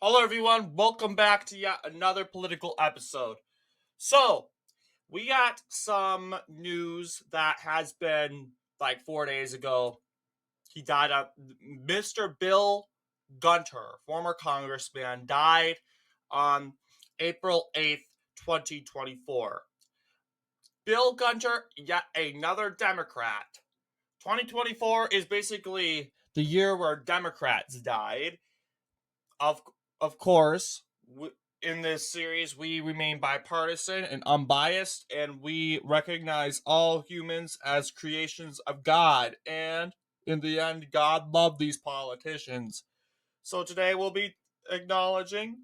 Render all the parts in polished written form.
Hello, everyone. Welcome back to yet another political episode. So, we got some news that has been like 4 days ago. He died of Mr. Bill Gunter, former congressman, died on April 8th, 2024. Bill Gunter, yet another Democrat. 2024 is basically the year where Democrats died. Of of course, in this series, we remain bipartisan and unbiased, and we recognize all humans as creations of God. And in the end, God loved these politicians. So today we'll be acknowledging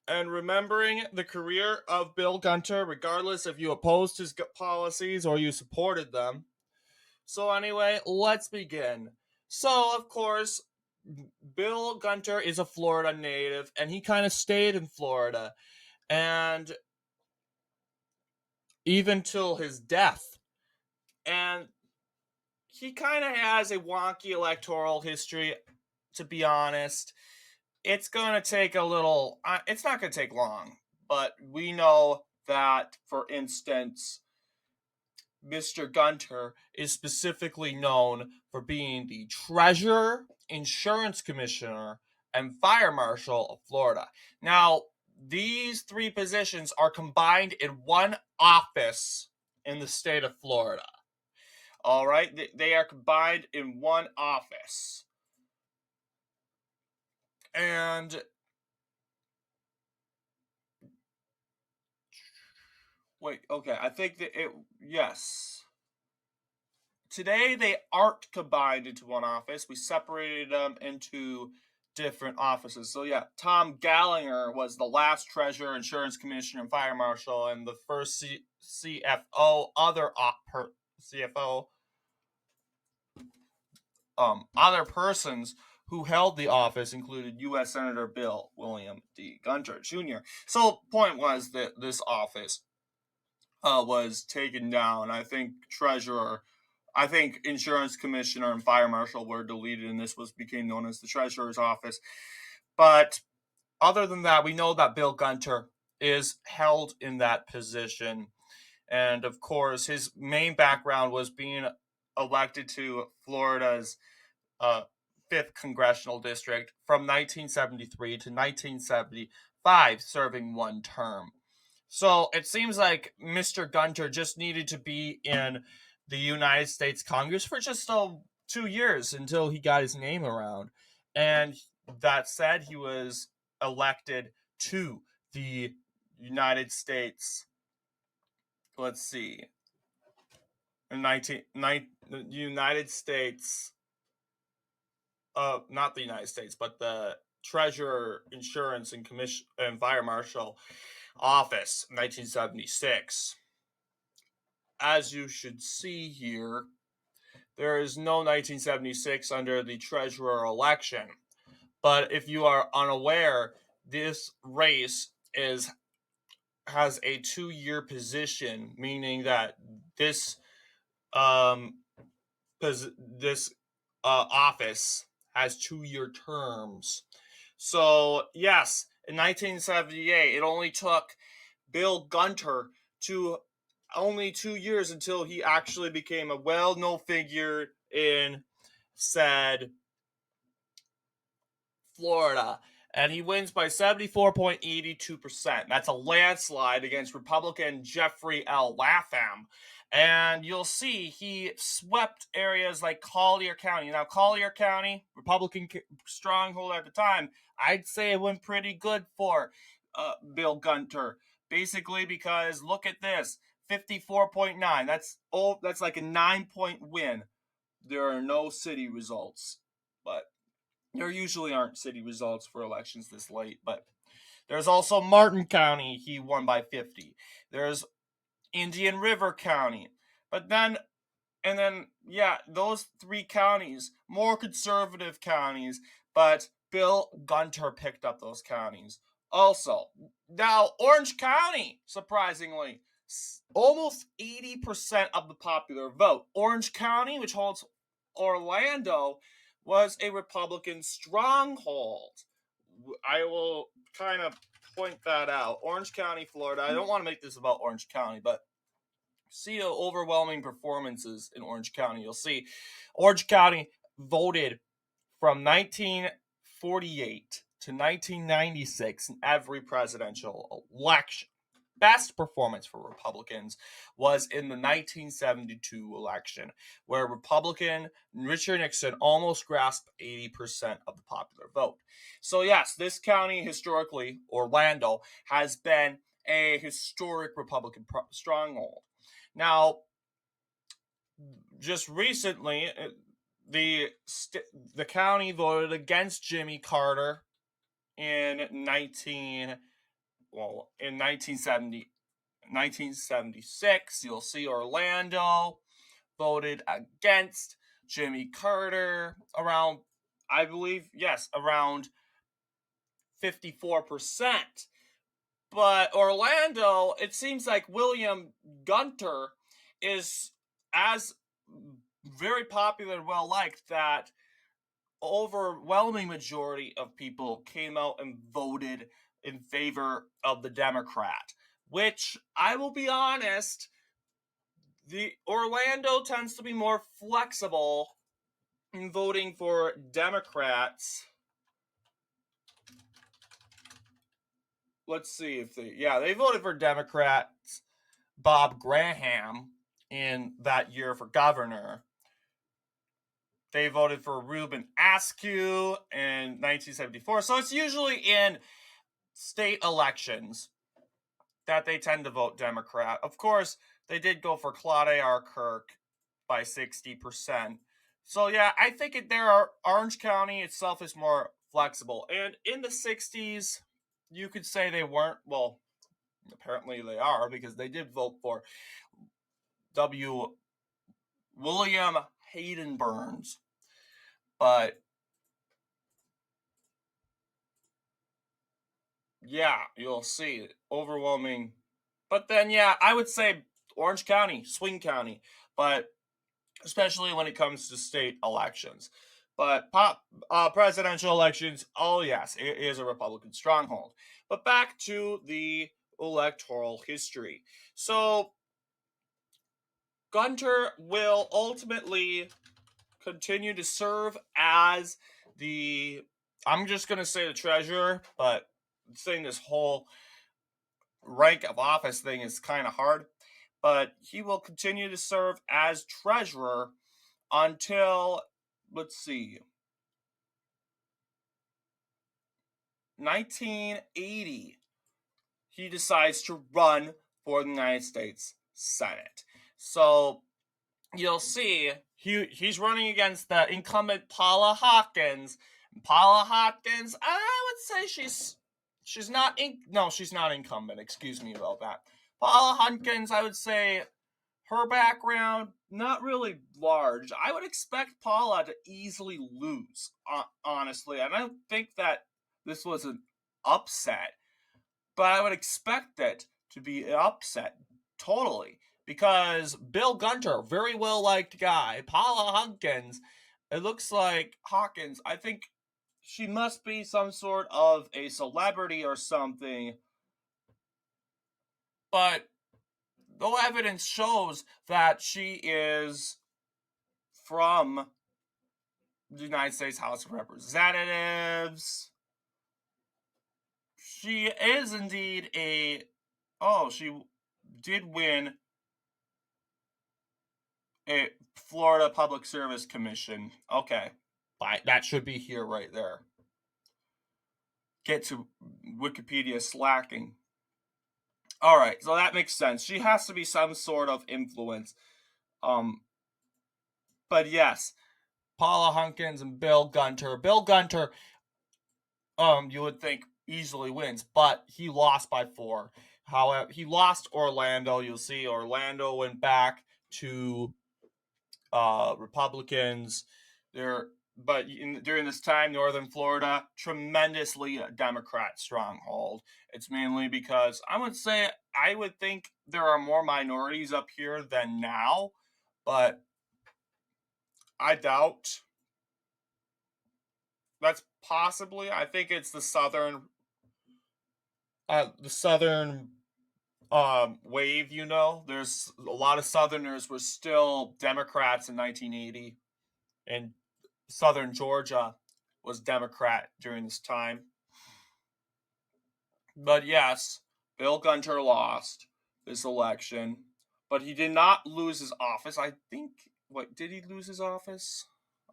and remembering the career of Bill Gunter, regardless if you opposed his policies or you supported them. So, anyway, let's begin. So, of course, Bill Gunter is a Florida native, and he kind of stayed in Florida, and even till his death. And he kind of has a wonky electoral history, to be honest. It's going to take a little, it's not going to take long, but we know that, for instance, Mr. Gunter is specifically known for being the treasurer, insurance commissioner, and fire marshal of Florida. Now, these three positions are combined in one office in the state of Florida. All right, they are combined in one office. And wait, okay, I think that yes. Today they aren't combined into one office. We separated them into different offices. So yeah, Tom Gallagher was the last treasurer, insurance commissioner, and fire marshal, and the first CFO. CFO, other persons who held the office included U.S. Senator Bill William D. Gunter Jr. So point was that this office was taken down. I think insurance commissioner and fire marshal were deleted, and this became known as the treasurer's office. But other than that, we know that Bill Gunter is held in that position. And of course, his main background was being elected to Florida's 5th congressional district from 1973 to 1975, serving one term. So it seems like Mr. Gunter just needed to be in the United States Congress for just 2 years until he got his name around. And that said, he was elected to the United States. Let's see. United States, not the United States, but the Treasurer, Insurance, and Commission and Fire Marshal office, 1976. As you should see here, there is no 1976 under the treasurer election. But if you are unaware, this race has a 2-year position, meaning that this office has 2-year terms. So yes, in 1978, it only took Bill Gunter to only 2 years until he actually became a well-known figure in said Florida. And he wins by 74.82%. That's a landslide against Republican Jeffrey L. Latham. And you'll see he swept areas like Collier County. Now, Collier County, Republican stronghold at the time, I'd say it went pretty good for Bill Gunter. Basically, because look at this, 54.9. That's like a 9-point win. There are no city results, but there usually aren't city results for elections this late. But there's also Martin County. He won by 50. There's Indian River County. But then, those three counties, more conservative counties, but Bill Gunter picked up those counties. Also, now Orange County, surprisingly, almost 80% of the popular vote. Orange County, which holds Orlando, was a Republican stronghold. I will kind of point that out. Orange County, Florida. I don't want to make this about Orange County, but see overwhelming performances in Orange County. You'll see Orange County voted from 1948 to 1996 in every presidential election. Best performance for Republicans was in the 1972 election, where Republican Richard Nixon almost grasped 80% of the popular vote. So, yes, this county historically, Orlando, has been a historic Republican stronghold. Now, just recently, the county voted against Jimmy Carter in 1976. You'll see Orlando voted against Jimmy Carter around, I believe, yes, around 54%. But Orlando, it seems like William Gunter is as very popular and well liked that overwhelming majority of people came out and voted in favor of the Democrat, which I will be honest, the Orlando tends to be more flexible in voting for Democrats. Let's see if they voted for Democrats Bob Graham in that year for governor. They voted for Reuben Askew in 1974. So it's usually in state elections that they tend to vote Democrat. Of course, they did go for Claude A.R. Kirk by 60%. So yeah, I think Orange County itself is more flexible. And in the 60s, you could say they weren't. Well, apparently they are, because they did vote for William Hayden Burns. But yeah, you'll see overwhelming. But then, yeah, I would say Orange County, swing county, but especially when it comes to state elections. But presidential elections, oh yes, it is a Republican stronghold. But back to the electoral history. So Gunter will ultimately continue to serve as I'm just going to say the treasurer, but saying this whole rank of office thing is kind of hard. But he will continue to serve as treasurer until, let's see, 1980. He decides to run for the United States Senate. So you'll see he's running against the incumbent Paula Hawkins. Paula Hawkins, I would say she's not she's not incumbent. Excuse me about that. Paula Hawkins, I would say her background not really large. I would expect Paula to easily lose, honestly. I don't think that this was an upset, but I would expect it to be an upset totally, because Bill Gunter, very well liked guy. Paula Hawkins, it looks like Hawkins, I think she must be some sort of a celebrity or something. But no evidence shows that she is from the United States House of Representatives. She is indeed she did win a Florida Public Service Commission. Okay. That should be here right there. Get to Wikipedia slacking. All right, so that makes sense. She has to be some sort of influence. But yes, Paula Hawkins and Bill Gunter. Bill Gunter, you would think easily wins, but he lost by 4. However, he lost Orlando. You'll see Orlando went back to Republicans. During this time, Northern Florida, tremendously a Democrat stronghold. It's mainly because I would think there are more minorities up here than now, but I doubt That's possibly. I think it's the southern wave. There's a lot of Southerners were still Democrats in 1980, and Southern Georgia was Democrat during this time. But yes, Bill Gunter lost this election, but he did not lose his office. I think. What, did he lose his office?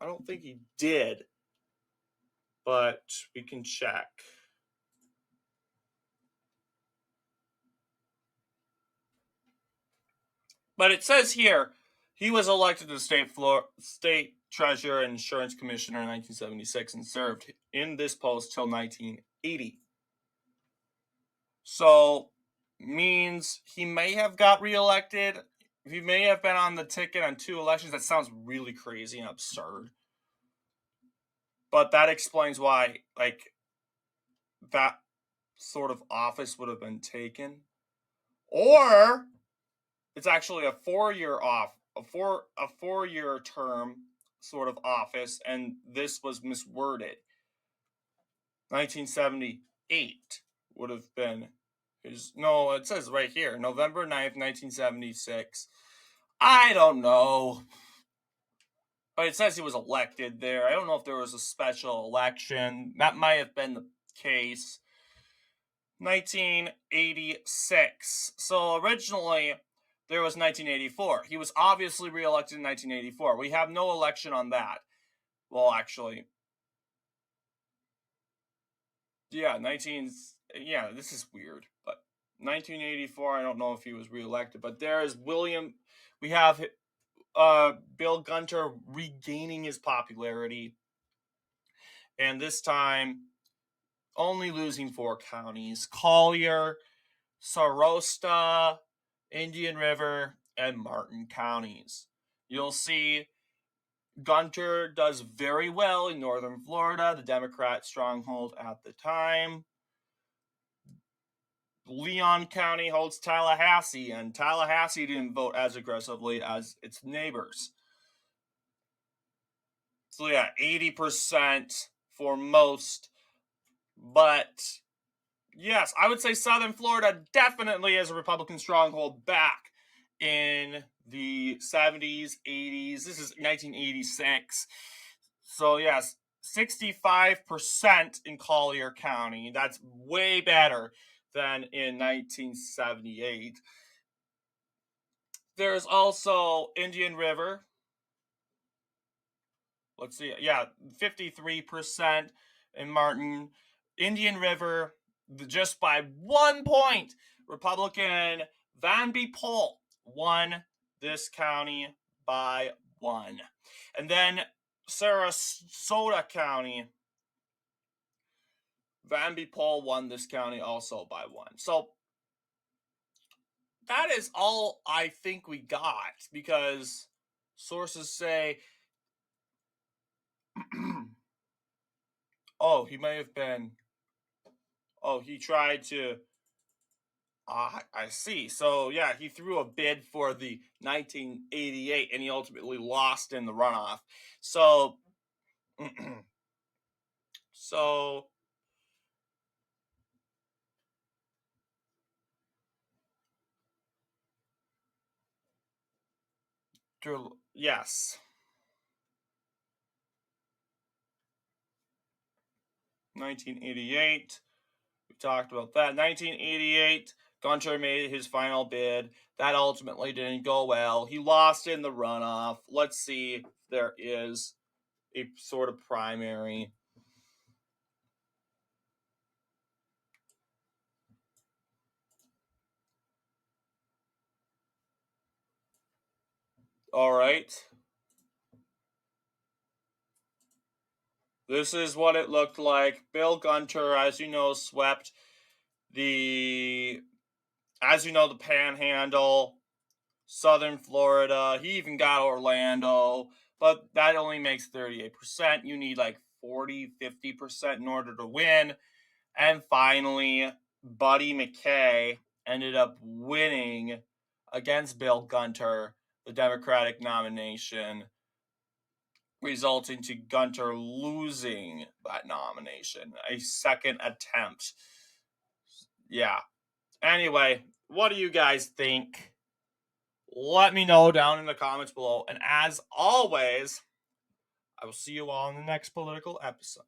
I don't think he did, but we can check. But it says here he was elected to state treasurer and insurance commissioner in 1976 and served in this post till 1980. So means he may have got reelected. He may have been on the ticket on 2 elections. That sounds really crazy and absurd. But that explains why, that sort of office would have been taken. Or it's actually a 4-year term sort of office, and this was misworded. 1978 would have been it says right here, November 9th, 1976. I don't know. But it says he was elected there. I don't know if there was a special election. That might have been the case. 1986. So originally there was 1984. He was obviously reelected in 1984. We have no election on that. Well, actually, this is weird, but 1984, I don't know if he was reelected, but there is we have Bill Gunter regaining his popularity, and this time only losing 4 counties: Collier, Saratoga, Indian River, and Martin counties. You'll see Gunter does very well in northern Florida, the Democrat stronghold at the time. Leon County holds Tallahassee, and Tallahassee didn't vote as aggressively as its neighbors. So 80% for most. But yes, I would say southern Florida definitely is a Republican stronghold back in the 70s, 80s. This is 1986. So yes, 65% in Collier County. That's way better than in 1978. There's also Indian River. Let's see. 53% in Martin. Indian River, just by 1 point. Republican Van B. Pohl won this county by 1. And then Sarasota County, Van B. Pohl won this county also by 1. So that is all I think we got, because sources say, he may have been, he tried to, I see. So he threw a bid for the 1988 and he ultimately lost in the runoff. So, yes. 1988. We talked about that. 1988, Gunter made his final bid. That ultimately didn't go well. He lost in the runoff. Let's see if there is a sort of primary. All right. This is what it looked like. Bill Gunter, as you know, swept the Panhandle, Southern Florida. He even got Orlando, but that only makes 38%. You need like 40, 50% in order to win. And finally, Buddy McKay ended up winning against Bill Gunter the Democratic nomination resulting to Gunter losing that nomination. A second attempt. Yeah. Anyway, what do you guys think? Let me know down in the comments below. And as always, I will see you all in the next political episode.